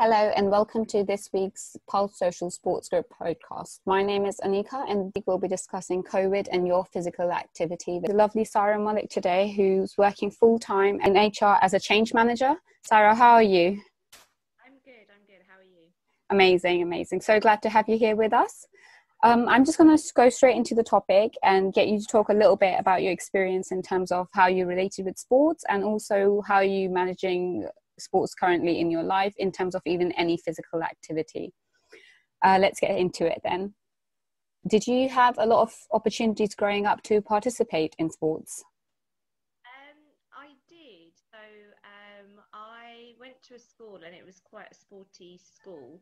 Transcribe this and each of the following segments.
Hello and welcome to this week's Pulse Social Sports Group podcast. My name is Aniqa and we'll be discussing COVID and your physical activity with the lovely Saira and Malik today, who's working full-time in HR as a change manager. Saira, how are you? I'm good. How are you? Amazing. So glad to have you here with us. I'm just going to go straight into the topic and get you to talk a little bit about your experience in terms of how you related with sports and also how you managing sports currently in your life in terms of even any physical activity. Let's get into it then. Did you have a lot of opportunities growing up to participate in sports? I did. So I went to a school and it was quite a sporty school.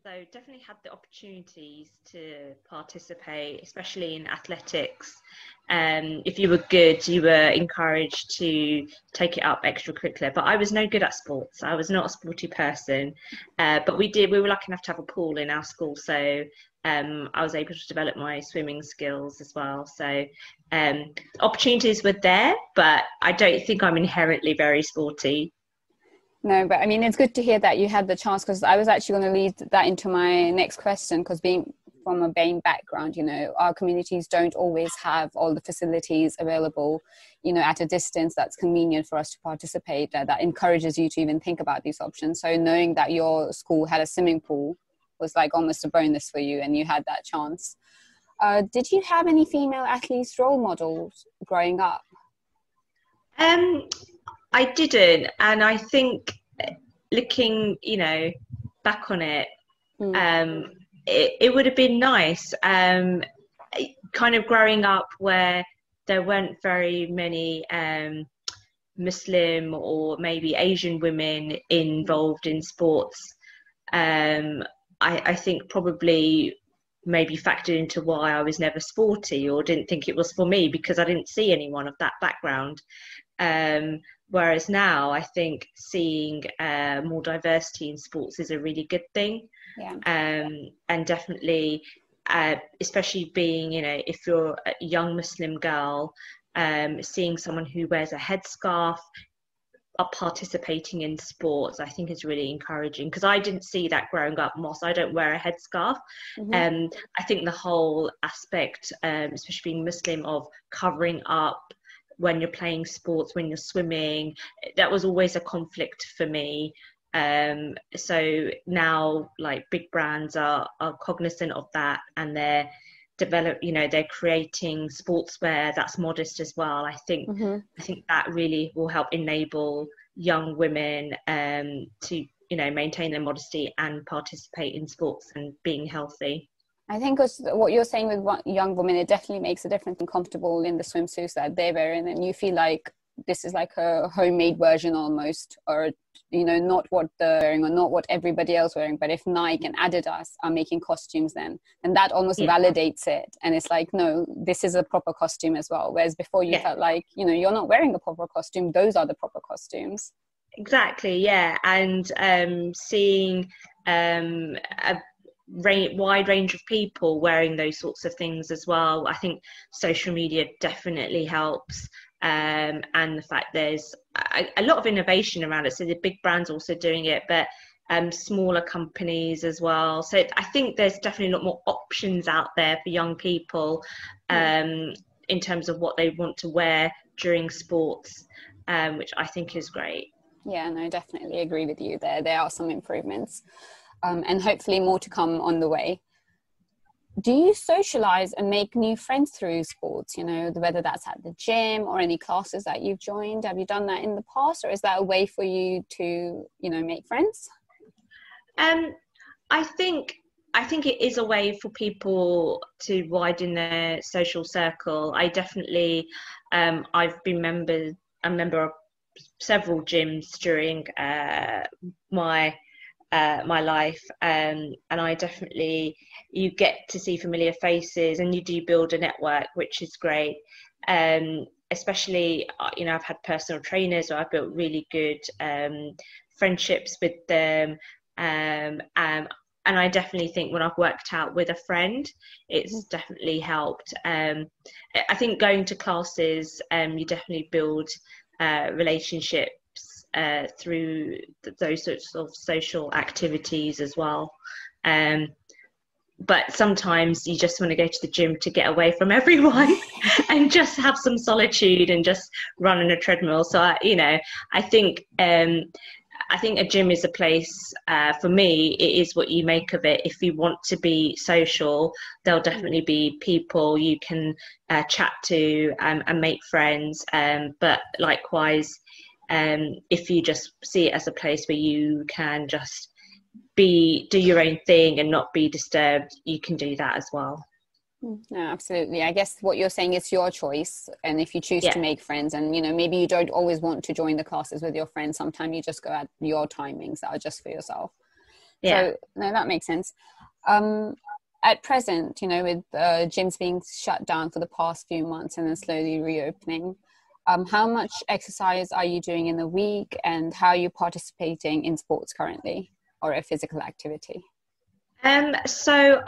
So definitely had the opportunities to participate, especially in athletics. If you were good, you were encouraged to take it up extracurricular. But I was no good at sports. I was not a sporty person. But we were lucky enough to have a pool in our school. So I was able to develop my swimming skills as well. So opportunities were there, but I don't think I'm inherently very sporty. No, but I mean, it's good to hear that you had the chance, because I was actually going to lead that into my next question, because being from a BAME background, our communities don't always have all the facilities available, at a distance that's convenient for us to participate, that encourages you to even think about these options. So knowing that your school had a swimming pool was like almost a bonus for you and you had that chance. Did you have any female athletes role models growing up? I didn't, and I think looking, back on it, it would have been nice. Kind of growing up where there weren't very many Muslim or maybe Asian women involved in sports. I think probably maybe factored into why I was never sporty or didn't think it was for me, because I didn't see anyone of that background. Whereas now I think seeing more diversity in sports is a really good thing. Yeah. And definitely, especially being, if you're a young Muslim girl, seeing someone who wears a headscarf participating in sports, I think is really encouraging, because I didn't see that growing up. Moss, I don't wear a headscarf. I think the whole aspect, especially being Muslim, of covering up when you're playing sports, when you're swimming, that was always a conflict for me. So now, like, big brands are cognizant of that, and they're they're creating sportswear that's modest as well. I think that really will help enable young women to maintain their modesty and participate in sports and being healthy. I think what you're saying with young women, it definitely makes a difference and comfortable in the swimsuits that they're wearing, and you feel like this is like a homemade version almost, or not what they're wearing or not what everybody else wearing. But if Nike and Adidas are making costumes, then that almost validates it, and it's like, no, this is a proper costume as well. Whereas before you felt like you're not wearing a proper costume; those are the proper costumes. Exactly, yeah, and seeing a wide range of people wearing those sorts of things as well. I think social media definitely helps, and the fact there's a lot of innovation around it. So the big brands also doing it, but smaller companies as well. So I think there's definitely a lot more options out there for young people in terms of what they want to wear during sports, which I think is great. Yeah, no, definitely agree with you there. There are some improvements. And hopefully more to come on the way. Do you socialize and make new friends through sports, whether that's at the gym or any classes that you've joined? Have you done that in the past, or is that a way for you to, make friends? I think it is a way for people to widen their social circle. I definitely, I've been a member of several gyms during my life, and I definitely, you get to see familiar faces and you do build a network, which is great. Especially, I've had personal trainers, so I've built really good friendships with them, and I definitely think when I've worked out with a friend, it's definitely helped. I think going to classes, you definitely build relationships through those sorts of social activities as well. But sometimes you just want to go to the gym to get away from everyone and just have some solitude and just run on a treadmill. So I think a gym is a place, for me, it is what you make of it. If you want to be social, there'll definitely be people you can chat to and make friends. But likewise, if you just see it as a place where you can just do your own thing and not be disturbed, you can do that as well. No, absolutely. I guess what you're saying is your choice, and if you choose to make friends, and maybe you don't always want to join the classes with your friends, sometimes you just go at your timings that are just for yourself. So no, that makes sense. At present, with gyms being shut down for the past few months and then slowly reopening, how much exercise are you doing in the week, and how are you participating in sports currently, or a physical activity? So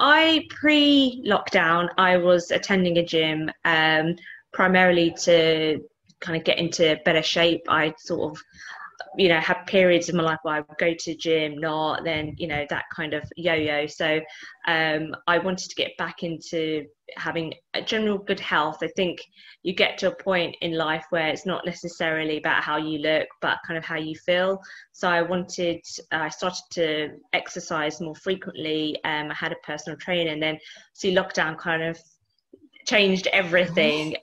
pre-lockdown, I was attending a gym primarily to kind of get into better shape. I sort of, had periods of my life where I would go to the gym, not, then, that kind of yo-yo. So I wanted to get back into having a general good health. I think you get to a point in life where it's not necessarily about how you look, but kind of how you feel. So I started to exercise more frequently. I had a personal trainer, and then lockdown kind of changed everything.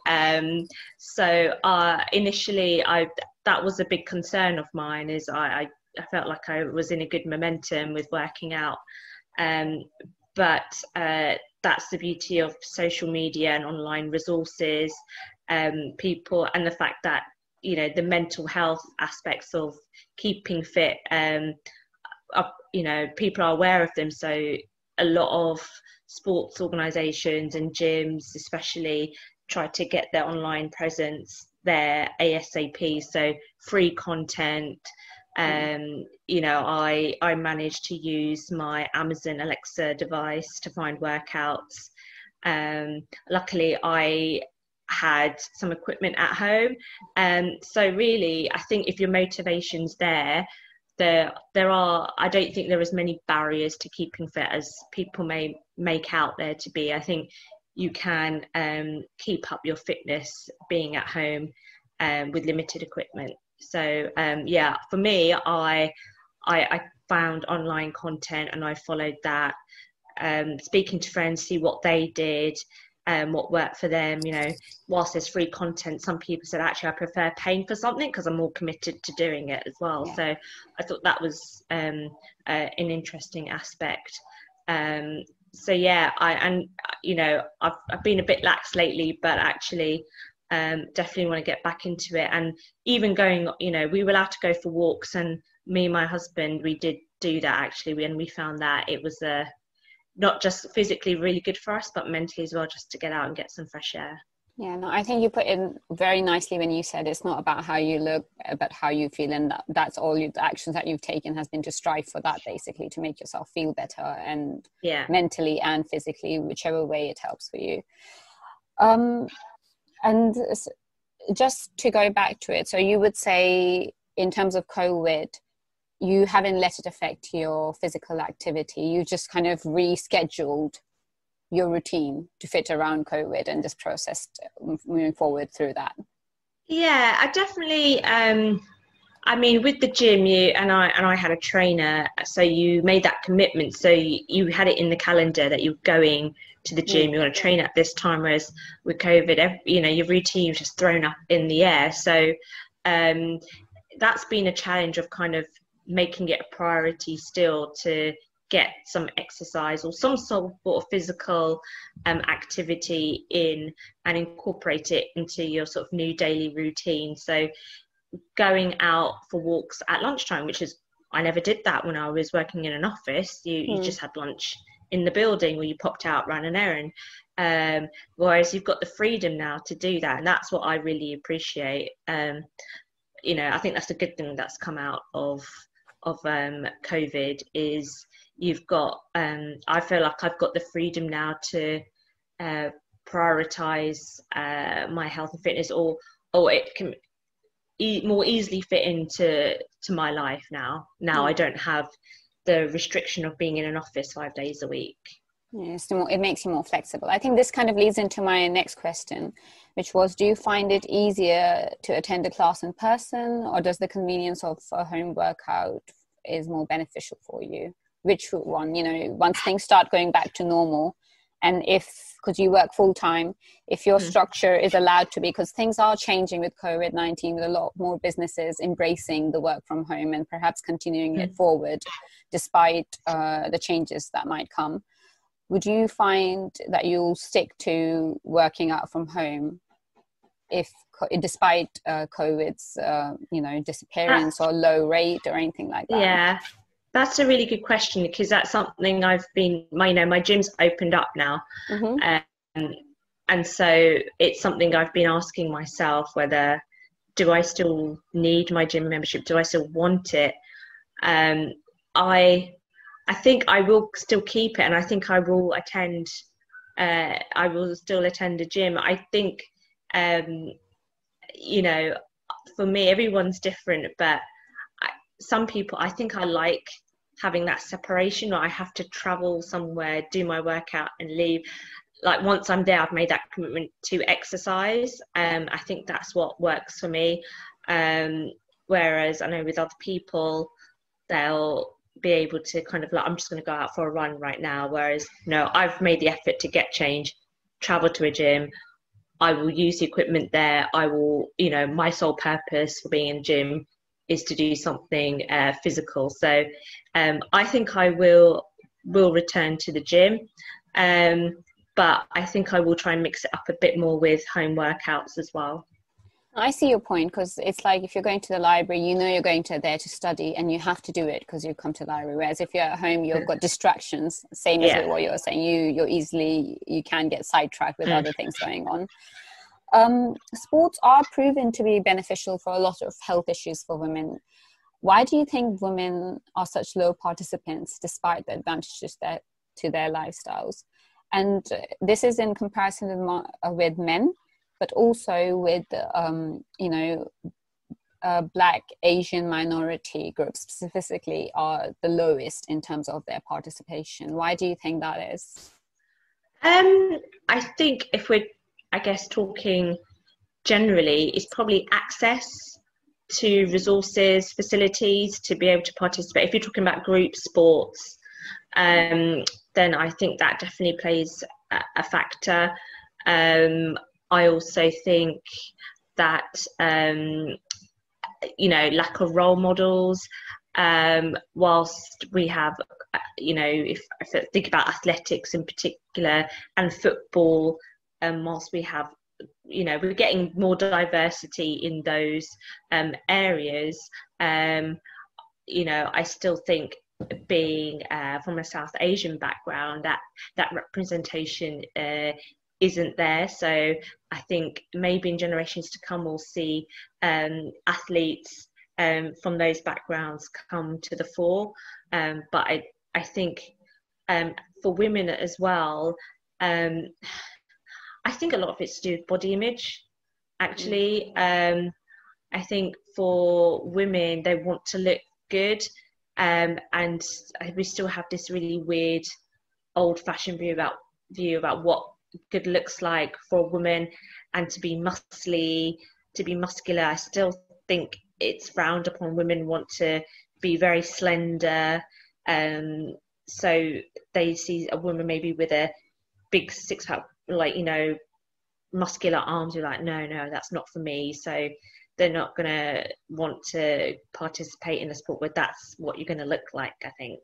So initially that was a big concern of mine, is I felt like I was in a good momentum with working out. But that's the beauty of social media and online resources, people, and the fact that, the mental health aspects of keeping fit, people are aware of them. So a lot of sports organisations and gyms especially try to get their online presence there ASAP. So free content. I managed to use my Amazon Alexa device to find workouts. Luckily, I had some equipment at home. So really, I think if your motivation's there are, I don't think there are as many barriers to keeping fit as people may make out there to be. I think you can keep up your fitness being at home with limited equipment. So for me, I found online content and I followed that, speaking to friends, see what they did, what worked for them. Whilst there's free content, some people said, actually, I prefer paying for something because I'm more committed to doing it as well. Yeah. So I thought that was an interesting aspect. I've been a bit lax lately, but actually definitely want to get back into it. And even going, we were allowed to go for walks, and me and my husband, we did do that actually, and we found that it was not just physically really good for us, but mentally as well, just to get out and get some fresh air. Yeah, no, I think you put in very nicely when you said it's not about how you look, but how you feel, and that's all the actions that you've taken has been to strive for that, basically, to make yourself feel better, and mentally and physically, whichever way it helps for you. And just to go back to it, so you would say in terms of COVID, you haven't let it affect your physical activity. You just kind of rescheduled your routine to fit around COVID and just processed moving forward through that. Yeah, I definitely, with the gym, I had a trainer, so you made that commitment. So you had it in the calendar that you're going to the gym, you're going to train at this time, whereas with COVID, your routine was just thrown up in the air. So that's been a challenge of kind of making it a priority still to get some exercise or some sort of physical activity in and incorporate it into your sort of new daily routine. So going out for walks at lunchtime, which is, I never did that when I was working in an office. You just had lunch in the building, or you popped out, ran an errand. Whereas you've got the freedom now to do that, and that's what I really appreciate. I think that's a good thing that's come out of COVID, is you've got I feel like I've got the freedom now to prioritize my health and fitness, or it can, more easily fit into my life now. I don't have the restriction of being in an office 5 days a week. Yes, it makes you more flexible. I think this kind of leads into my next question, which was, do you find it easier to attend a class in person, or does the convenience of a home workout is more beneficial for you? Which one, once things start going back to normal, and because you work full time, if your structure is allowed to be, because things are changing with COVID-19, with a lot more businesses embracing the work from home and perhaps continuing it forward despite the changes that might come. Would you find that you'll stick to working out from home despite COVID's disappearance or low rate or anything like that? Yeah, that's a really good question, because that's something my gym's opened up now. And so it's something I've been asking myself, whether do I still need my gym membership? Do I still want it? I think I will still keep it, and I think I will attend. I will still attend a gym. I think, for me, everyone's different, but some people, I think I like having that separation, or I have to travel somewhere, do my workout and leave. Like, once I'm there, I've made that commitment to exercise. I think that's what works for me. Whereas I know with other people, they'll be able to kind of like, I'm just going to go out for a run right now. Whereas, no, I've made the effort to get change, travel to a gym. I will use the equipment there. I will, my sole purpose for being in the gym is to do something physical. So I think I will return to the gym. But I think I will try and mix it up a bit more with home workouts as well. I see your point, because it's like if you're going to the library, you're going there to study, and you have to do it because you come to the library. Whereas if you're at home, you've got distractions, same as what you're saying. You can get sidetracked with other things going on. Sports are proven to be beneficial for a lot of health issues for women. Why do you think women are such low participants despite the advantages to their lifestyles? And this is in comparison with men, but also with, Black, Asian minority groups specifically are the lowest in terms of their participation. Why do you think that is? I think if we're, talking generally, it's probably access to resources, facilities to be able to participate. If you're talking about group sports, then I think that definitely plays a factor. I also think that, lack of role models, whilst we have, if I think about athletics in particular and football, whilst we have, we're getting more diversity in those areas, I still think being from a South Asian background, that representation isn't there. So I think maybe in generations to come we'll see athletes from those backgrounds come to the fore, but I think for women as well, I think a lot of it's to do with body image actually. I think for women, they want to look good, and we still have this really weird old-fashioned view about what good looks like for a woman, and to be muscly, to be muscular. I still think it's frowned upon. Women want to be very slender, so they see a woman maybe with a big six-pack, muscular arms. You're like, no, that's not for me. So they're not going to want to participate in a sport where that's what you're going to look like, I think.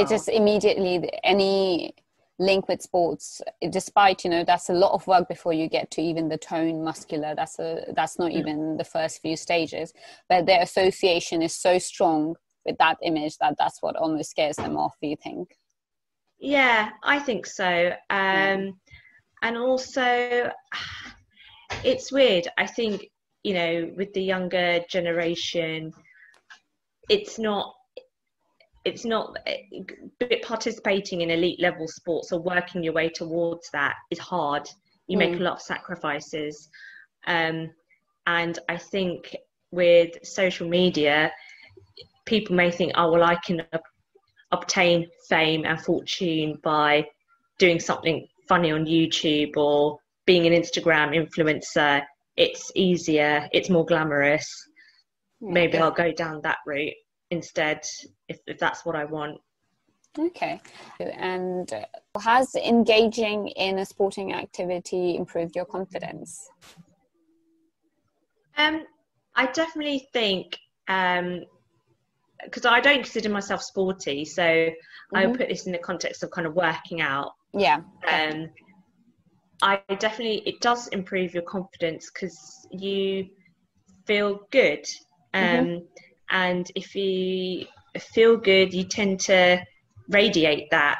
Just immediately, any link with sports, despite, that's a lot of work before you get to even the tone muscular. That's not even the first few stages. But their association is so strong with that image that's what almost scares them off, do you think? Yeah, I think so. And also, it's weird. I think, with the younger generation, it's not participating in elite level sports or working your way towards that is hard. You make a lot of sacrifices. And I think with social media, people may think, oh, well, I can obtain fame and fortune by doing something funny on YouTube or being an Instagram influencer. It's easier, it's more glamorous. Maybe I'll go down that route instead, if that's what I want. Okay. And has engaging in a sporting activity improved your confidence? I definitely think, because I don't consider myself sporty, so I'll put this in the context of kind of working out. Yeah. I definitely, it does improve your confidence because you feel good. And if you feel good, you tend to radiate that,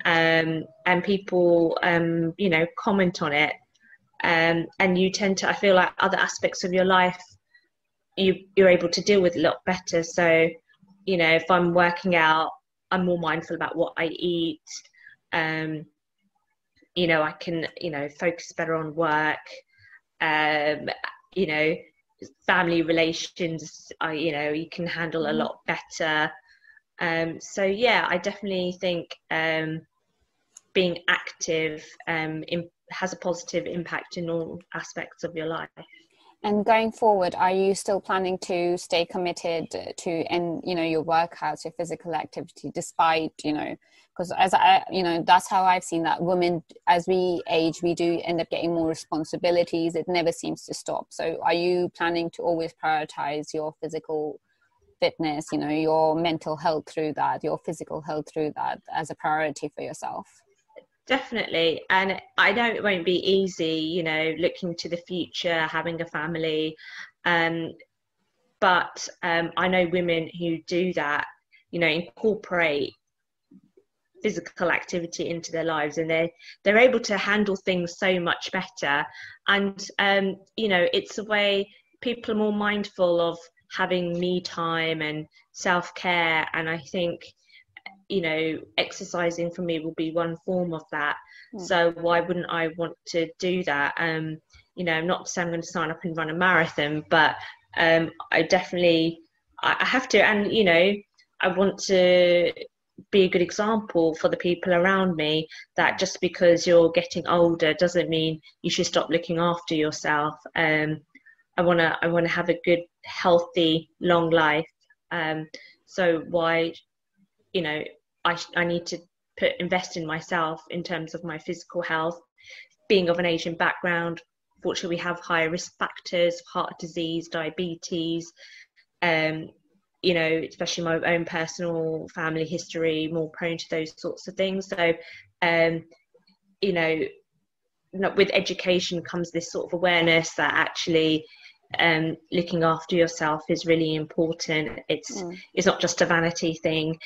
and people, you know, comment on it. And you tend to, I feel like other aspects of your life, you're able to deal with a lot better. So, you know, if I'm working out, I'm more mindful about what I eat. You know, I can, you know, focus better on work. You know, family relations, you know, you can handle a lot better. So yeah, I definitely think being active has a positive impact in all aspects of your life. And going forward, are you still planning to stay committed to, and you know, your workouts, your physical activity, despite, you know, because as I, you know, that's how I've seen that women, as we age, we do end up getting more responsibilities. It never seems to stop. So are you planning to always prioritize your physical fitness, you know, your mental health through that, your physical health through that, as a priority for yourself? Definitely. And I know it won't be easy, you know, looking to the future, having a family. But I know women who do that, you know, incorporate physical activity into their lives, and they're able to handle things so much better. And, you know, it's a way people are more mindful of having me time and self-care. And I think, you know, exercising for me will be one form of that. So why wouldn't I want to do that? You know, not to say I'm going to sign up and run a marathon, but I definitely, I have to. And, you know, I want to be a good example for the people around me, that just because you're getting older doesn't mean you should stop looking after yourself. I want to have a good, healthy, long life. So why, you know, I need to invest in myself in terms of my physical health. Being of an Asian background, fortunately, we have higher risk factors, heart disease, diabetes, you know, especially my own personal family history, more prone to those sorts of things. So, you know, with education comes this sort of awareness that actually looking after yourself is really important. It's not just a vanity thing.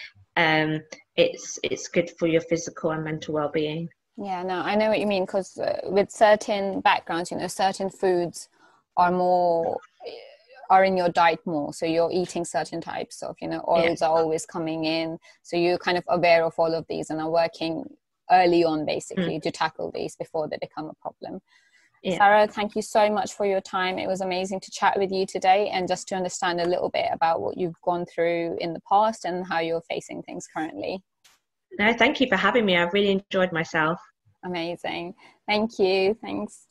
It's good for your physical and mental well-being. Yeah, no, I know what you mean, because with certain backgrounds, you know, certain foods are in your diet more. So you're eating certain types of, you know, oils are always coming in. So you're kind of aware of all of these and are working early on basically to tackle these before they become a problem. Saira, thank you so much for your time. It was amazing to chat with you today and just to understand a little bit about what you've gone through in the past and how you're facing things currently. No, thank you for having me. I've really enjoyed myself. Amazing. Thank you. Thanks.